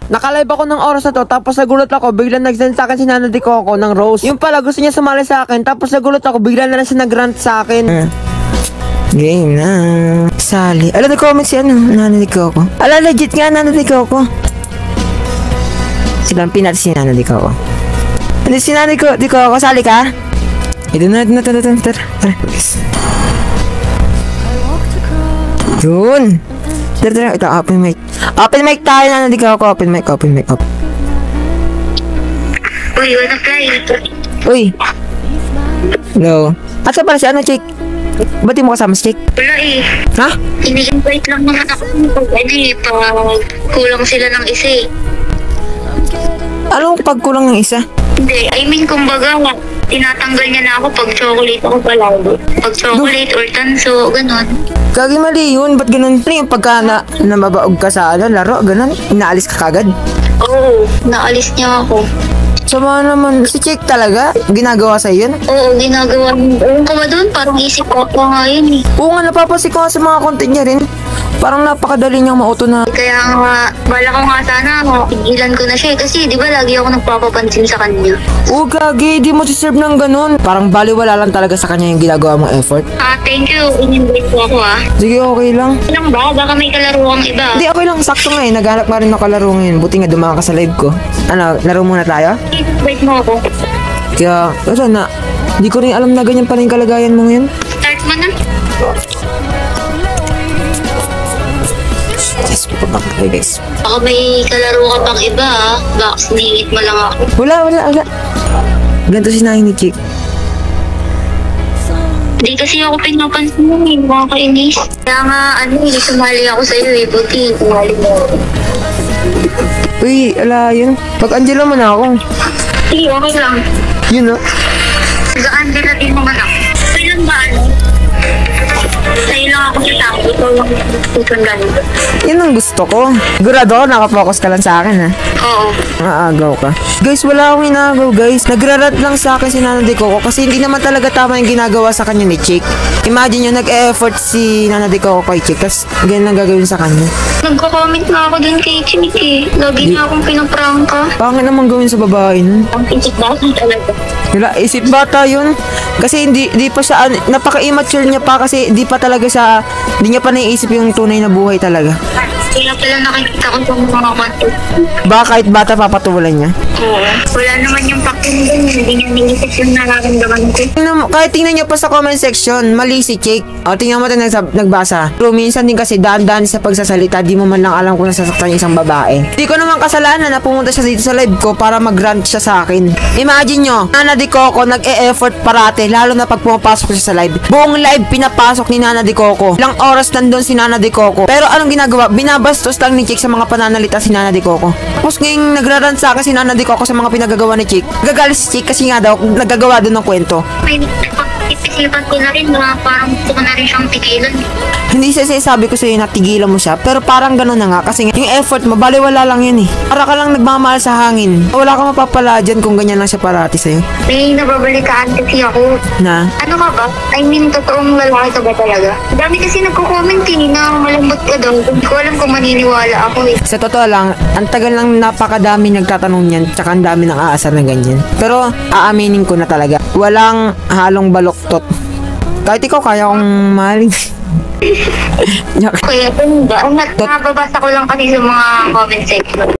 Nakalive ako ng oras na to, tapos nagulat ako, biglang nag-send sa akin si Nana de Coco ng rose. Yung pala, gusto niya sumali sa akin, tapos nagulat ako, biglang na lang siya nag-grant sa akin. Game na. Sali. Alam, nag-comment si Nana de Coco. Alam, legit nga Nana de Coco. Silang pinat si Nana de Coco. Ano si Nana de Coco? Sali ka? Ito na. Tara. Yun. Tara. Ito, open mic. Open mic tayo na. Hindi ka ako. Open mic. Uy, wanna play? Uy. Hello. Asa pala si chick? Ba't di mo kasama si chick? Wala eh. Ha? Ini-invite lang naman ako pag kulang sila ng isa eh. Anong pagkulang ng isa? Hindi, I mean kumbaga, tinatanggal niya na ako pag chocolate ako palagi. Pag chocolate or tanso, ganun. Kagi mali yun. Ba't ganun? Ano yung pagka namabaog ka sa laro? Ganun? Inaalis ka kagad? Oo, naalis niya ako. Sama naman. Si chick talaga? Ginagawa sa yun? Oo, ginagawa. Ewan ko ba doon? Parang isip ko nga yun eh. Oo nga, napapasik ko nga sa mga content niya rin. Parang napakadali niyang mauto na. Kaya nga, bala ko nga sana, pigilan ko na siya eh. Kasi di ba lagi ako nagpapapansin sa kanya. Oo, gagi. Di mo deserve ng ganun. Parang baliwala lang talaga sa kanya yung ginagawa mong effort. Thank you. In-invite ko ako Sige, okay lang. Lang ba? Baka may kalaro kang iba. Hindi, okay lang. Sakto nga eh. Naghanap nga rin ng kalaro ngayon. Buti nga dumaan ka sa live ko. Ano, laro muna tayo? Invite mo ako. Kaya, ano na. Hindi ko rin alam na ganyan pala yung kalagayan mo ngayon. Start mo na. Yes, papapakay guys. Baka may kalaro ka pang iba Baka siningit mo lang ako. Wala. Ganito si Nahin ni Chick. Di kasi ako pinapansin mo eh, mga kainis. Kaya nga, sumali ako sa'yo eh. Buti, sumali mo. Uy, ala yun. Pag-Angela mo na ako. Sige, okay lang. Yun no? Ga-Angela din naman ako. Kailan ba Sa'yo lang ako sasama. Ikaw lang susundan. Yun ang gusto ko. Sigurado ako, nakafocus ka lang sa akin ha. Oo. Maagaw ka. Guys, wala akong inagaw guys. Nagrarat lang sa akin si Nana de Coco kasi hindi naman talaga tama yung ginagawa sa kanya ni Chick. Imagine nyo, nag-e-effort si Nana de Coco kay Chick tapos ganyan lang gagawin sa kanya. Nagko-comment na ako dun kay Chick eh. Lagi na akong pinaprangka. Pangit naman gawin sa babae nun. Ang pinsik basa talaga. Wala, isip bata yun. Kasi hindi pa siya, napaka-immature niya pa kasi hindi niya pa naiisip yung tunay na buhay talaga. Kaya pala nakikita ko sa mga konto. Baka kahit bata papatulan niya. Oo. Wala naman yung pakinggan. Hindi niya niisip yung nararamdaman ko. Kahit tingnan niyo pa sa comment section, mali si Chick. O, tingnan mo ito nagbasa. Pero minsan din kasi dahan-dahan sa pagsasalita, di mo man lang alam kung nasasaktan yung isang babae. Di ko naman kasalanan na pumunta siya dito sa live ko para mag-rant siya sa akin. Imagine nyo, Nana de Coco nag-e-effort parate, lalo na pag pumapasok siya sa live. Buong live pinapasok ni Nana de Coco. Ilang oras nandun si Nana de Coco. Pero anong ginagawa? Binabastos lang ni Chick sa mga pananalita si Nana de Coco. Tapos ngayong nagrarant sa akin si Nana de Coco sa mga pinagagawa ni Chick. Gagalit si Chick kasi nga daw nagagawa doon ng kwento. May ipisipan ko na rin na parang gusto ko na rin siyang tigilan. Hindi sabi ko sa'yo na tigilan mo siya, pero parang gano'n na nga kasi yung effort mo, baliwala lang yun eh. Para ka lang nagmamahal sa hangin. Wala kang mapapala dyan kung ganyan lang siya parati sa'yo. May nababalitaan kasi ako. Na? Ano ka ba? I mean, totoong lalaki ka ba talaga? Dami kasi nagko-comment eh na malambot ka daw. Hindi ko alam kung maniniwala ako eh. Sa totoo lang, ang tagal lang napakadami nagtatanong niyan, tsaka ang dami ng aasar na ganyan. Pero, aaminin ko na talaga, walang halong baloktot. Kahit ikaw, kaya kong mahalin. Kaya, nababasa ko lang kasi sa mga comment section.